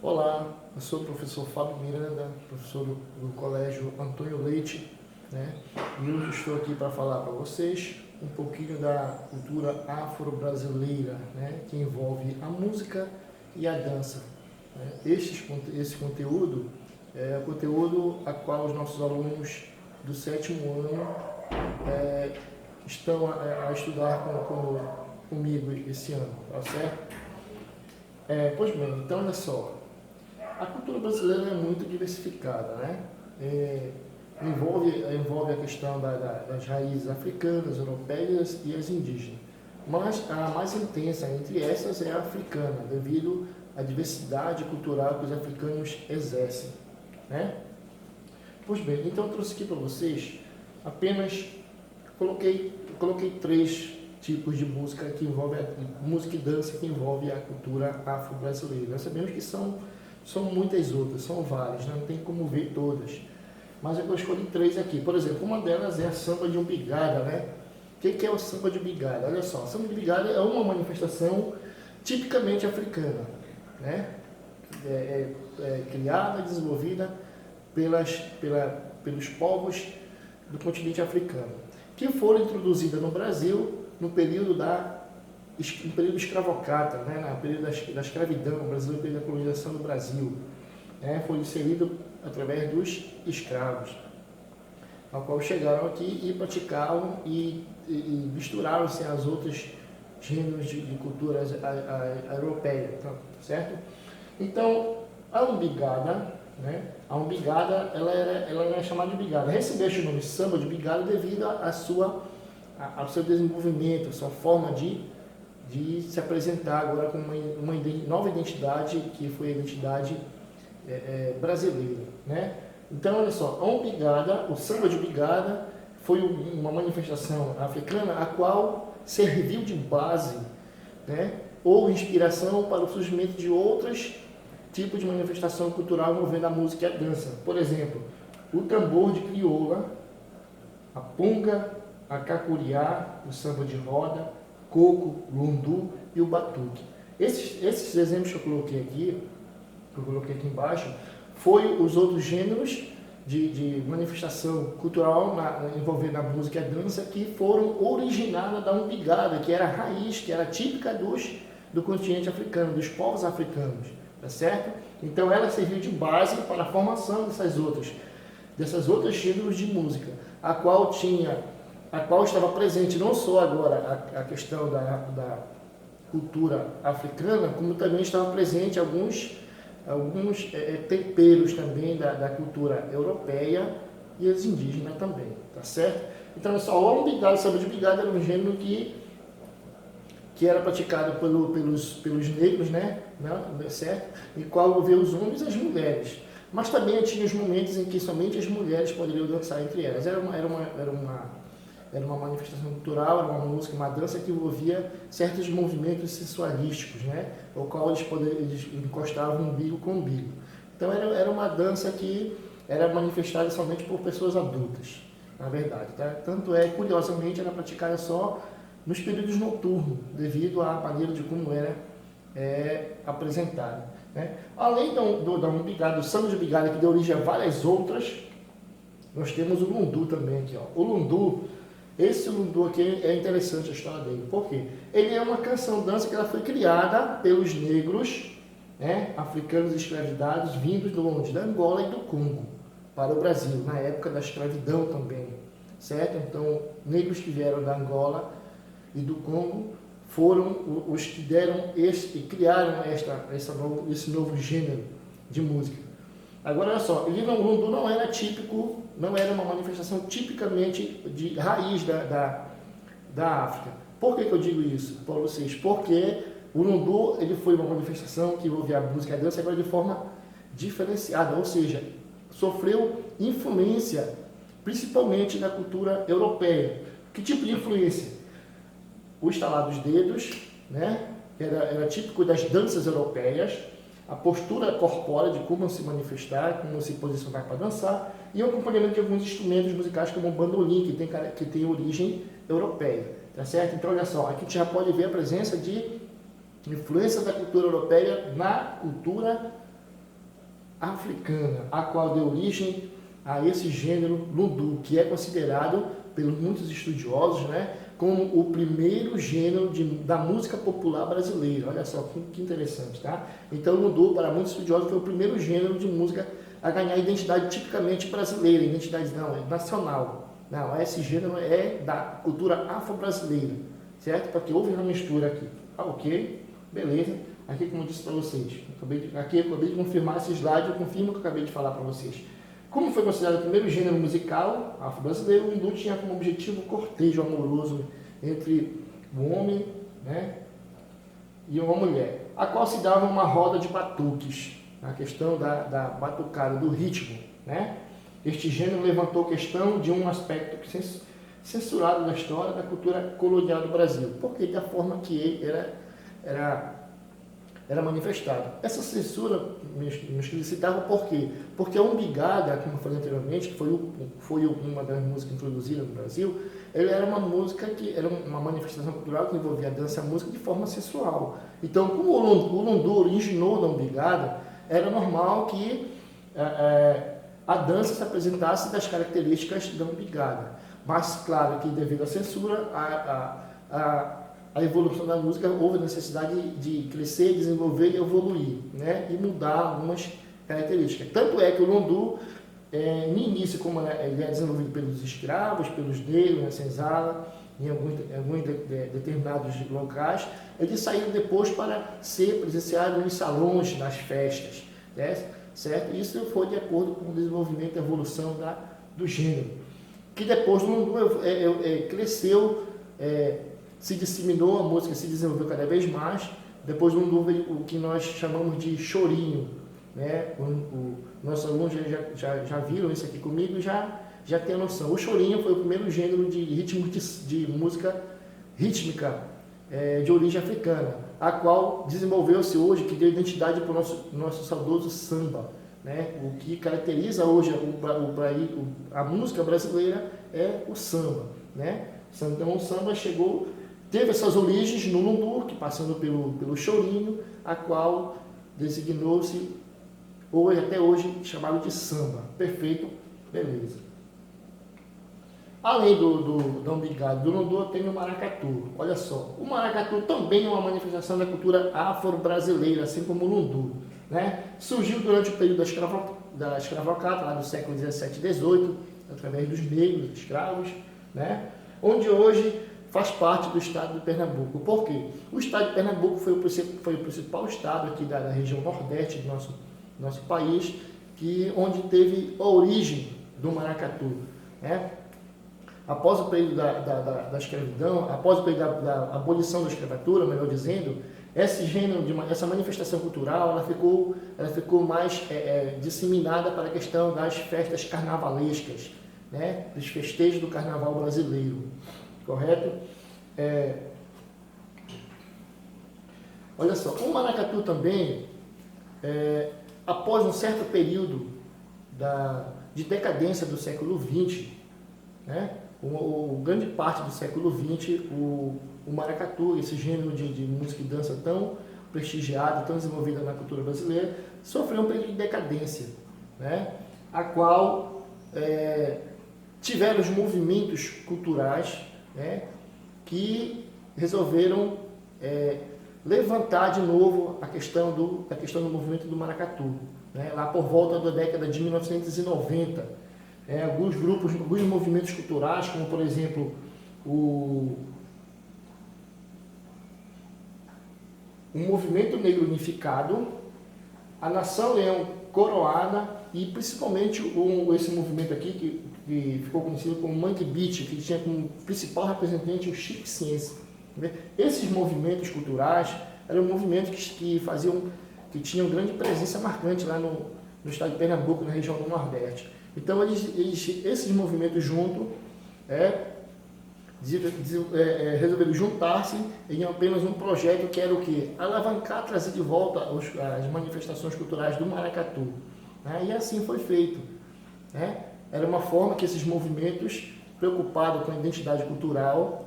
Olá, eu sou o professor Fábio Miranda, professor do Colégio Antônio Leite, né? E hoje estou aqui para falar para vocês um pouquinho da cultura afro-brasileira, né? Que envolve a música e a dança, né? Esse conteúdo é o conteúdo a qual os nossos alunos do sétimo ano estão a estudar comigo esse ano, tá certo? Pois bem, então olha só. A cultura brasileira é muito diversificada, né? Envolve a questão das raízes africanas, europeias e as indígenas. Mas a mais intensa entre essas é a africana, devido à diversidade cultural que os africanos exercem, né? Pois bem, então eu trouxe aqui para vocês apenas, coloquei três tipos de música que envolve música e dança que envolve a cultura afro-brasileira. Nós sabemos que são muitas outras, são várias, né? Não tem como ver todas. Mas eu escolhi três aqui. Por exemplo, uma delas é a samba de umbigada, né? O que é o samba de umbigada? Olha só, o samba de umbigada é uma manifestação tipicamente africana, né? Criada, desenvolvida pelos povos do continente africano, que foram introduzidas no Brasil no período escravocrata, né? No período da escravidão, no Brasil, no período da colonização do Brasil, né? Foi inserido através dos escravos, ao qual chegaram aqui e praticavam e misturaram-se aos outros gêneros de culturas europeias, certo? Então, a umbigada, né? A umbigada, ela é chamada de umbigada. Recebeu o nome samba de umbigada devido ao seu desenvolvimento, a sua forma de se apresentar agora com uma nova identidade, que foi a identidade brasileira, né? Então, olha só, a umbigada, o samba de umbigada, foi uma manifestação africana a qual serviu de base, né, ou inspiração para o surgimento de outros tipos de manifestação cultural envolvendo a música e a dança. Por exemplo, o tambor de crioula, a punga, a cacuriá, o samba de roda, coco, lundu e o batuque. Esses exemplos que eu coloquei aqui embaixo, foi os outros gêneros de manifestação cultural envolvendo a música e a dança que foram originadas da umbigada, que era a raiz, que era típica do continente africano, dos povos africanos, tá certo? Então ela serviu de base para a formação dessas outras gêneros de música, a qual estava presente não só agora a questão da cultura africana, como também estava presente alguns temperos também da cultura europeia e as indígenas também, tá certo? Então, é só o umbigada, o samba de umbigada era um gênero que era praticado pelos negros, né? Certo? E qual envolveu os homens e as mulheres. Mas também tinha os momentos em que somente as mulheres poderiam dançar entre elas. Era uma manifestação cultural, era uma música, uma dança que envolvia certos movimentos sensualísticos, né? O qual eles encostavam umbigo com umbigo. Então era uma dança que era manifestada somente por pessoas adultas, na verdade, tá? Tanto curiosamente, era praticada só nos períodos noturnos, devido à maneira de como era apresentada, né? Além da umbigada, do samba de umbigada, que deu origem a várias outras, nós temos o lundu também aqui, ó. O lundu, esse lundu aqui é interessante a história dele. Por quê? Ele é uma canção-dança que ela foi criada pelos negros, né, africanos escravizados vindos de longe, da Angola e do Congo, para o Brasil, na época da escravidão também, certo? Então, negros que vieram da Angola e do Congo foram os que criaram esse novo gênero de música. Agora, olha só, o lundu não era uma manifestação tipicamente de raiz da África. Por que eu digo isso para vocês? Porque o lundu ele foi uma manifestação que envolvia a música e a dança agora de forma diferenciada, ou seja, sofreu influência principalmente da cultura europeia. Que tipo de influência? O estalar dos dedos, né? Era típico das danças europeias, a postura corpórea de como se manifestar, como se posicionar para dançar, e o acompanhamento de alguns instrumentos musicais como o bandolim, que tem origem europeia, tá certo? Então, olha só, aqui a gente já pode ver a presença de influência da cultura europeia na cultura africana, a qual deu origem a esse gênero lundu, que é considerado pelos muitos estudiosos, né, como o primeiro gênero da música popular brasileira. Olha só que interessante, tá? Então, o lundu, para muitos estudiosos, foi o primeiro gênero de música a ganhar identidade tipicamente brasileira, identidade não, é nacional. Não, esse gênero é da cultura afro-brasileira, certo? Porque houve uma mistura aqui. Ah, ok, beleza. Aqui, como eu disse para vocês, eu acabei de confirmar esse slide, eu confirmo o que eu acabei de falar para vocês. Como foi considerado o primeiro gênero musical afro-brasileiro, o lundu tinha como objetivo o cortejo amoroso entre o homem, né, e uma mulher, a qual se dava uma roda de batuques, na questão da batucada, do ritmo, né? Este gênero levantou questão de um aspecto censurado da história da cultura colonial do Brasil, porque da forma que ele era manifestado. Essa censura, meus queridos, citava por quê? Porque a umbigada, como eu falei anteriormente, que foi uma das músicas introduzidas no Brasil, ele era uma música que era uma manifestação cultural que envolvia a dança e a música de forma sensual. Então, como o lundu originou da umbigada, era normal que a dança se apresentasse das características da umbigada. Mas, claro, que devido à censura, a evolução da música, houve a necessidade de crescer, desenvolver e evoluir, né? E mudar algumas características. Tanto é que o lundu, no início, como ele é desenvolvido pelos escravos, pelos negros, na senzala, em alguns determinados locais, eles saíram depois para ser presenciados nos salões, nas festas, né? Certo? Isso foi de acordo com o desenvolvimento e evolução do gênero, que depois o lundu cresceu, se disseminou, a música se desenvolveu cada vez mais. Depois do lundu veio o que nós chamamos de chorinho, né? Nossos alunos já viram isso aqui comigo e já tem a noção. O chorinho foi o primeiro gênero de ritmo de música rítmica de origem africana, a qual desenvolveu-se hoje, que deu identidade para o nosso saudoso samba, né? O que caracteriza hoje a música brasileira é o samba, né? Então o samba teve essas origens no lundu, que passando pelo chorinho, a qual designou-se até hoje chamado de samba. Perfeito, beleza. Além da umbigada do lundu, tem o maracatu. Olha só, o maracatu também é uma manifestação da cultura afro-brasileira, assim como o lundu, né? Surgiu durante o período da escravocrata, lá do século 17 e 18, através dos negros, escravos, né? Onde hoje faz parte do estado de Pernambuco. Por quê? O estado de Pernambuco foi o principal estado aqui da região nordeste do nosso país, onde teve a origem do maracatu, né? Após o período da escravidão, após o período da abolição da escravatura, melhor dizendo, esse gênero, essa manifestação cultural, ela ficou mais disseminada para a questão das festas carnavalescas, né? Dos festejos do carnaval brasileiro, correto? Olha só, o maracatu também, após um certo período de decadência do século XX, né? Grande parte do século XX, o maracatu, esse gênero de música e dança tão prestigiado, tão desenvolvido na cultura brasileira, sofreu um período de decadência, né? A qual tiveram os movimentos culturais, né, que resolveram levantar de novo a questão do movimento do maracatu, né? Lá por volta da década de 1990. Alguns grupos, alguns movimentos culturais, como por exemplo o Movimento Negro Unificado, a Nação Leão Coroada e principalmente esse movimento aqui que ficou conhecido como Mangue Beat, que tinha como principal representante o Chico Ciência. Esses movimentos culturais eram movimentos que tinham grande presença marcante lá no estado de Pernambuco, na região do Nordeste. Então, esses movimentos juntos resolveram juntar-se em apenas um projeto que era o quê? Alavancar, trazer de volta as manifestações culturais do maracatu, né? E assim foi feito, né? Era uma forma que esses movimentos, preocupados com a identidade cultural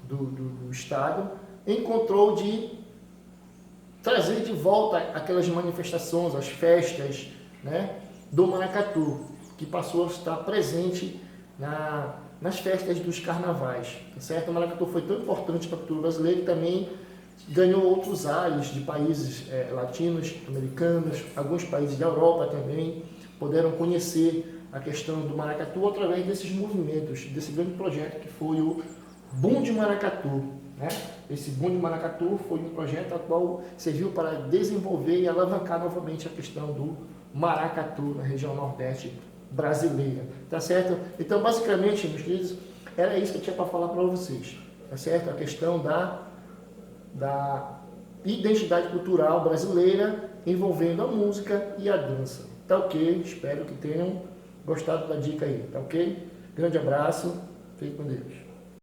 do Estado, encontrou de trazer de volta aquelas manifestações, as festas, né, do maracatu, que passou a estar presente nas festas dos carnavais, tá certo? O maracatu foi tão importante para a cultura brasileira que também ganhou outros ares de países latinos, americanos, alguns países da Europa também puderam conhecer a questão do maracatu através desses movimentos, desse grande projeto que foi o Boom de Maracatu, né? Esse Boom de Maracatu foi um projeto a qual serviu para desenvolver e alavancar novamente a questão do maracatu na região nordeste brasileira, tá certo? Então, basicamente, meus queridos, era isso que eu tinha para falar para vocês, tá certo? A questão da identidade cultural brasileira envolvendo a música e a dança, tá ok? Espero que tenham gostado da dica aí, tá ok? Grande abraço, fique com Deus.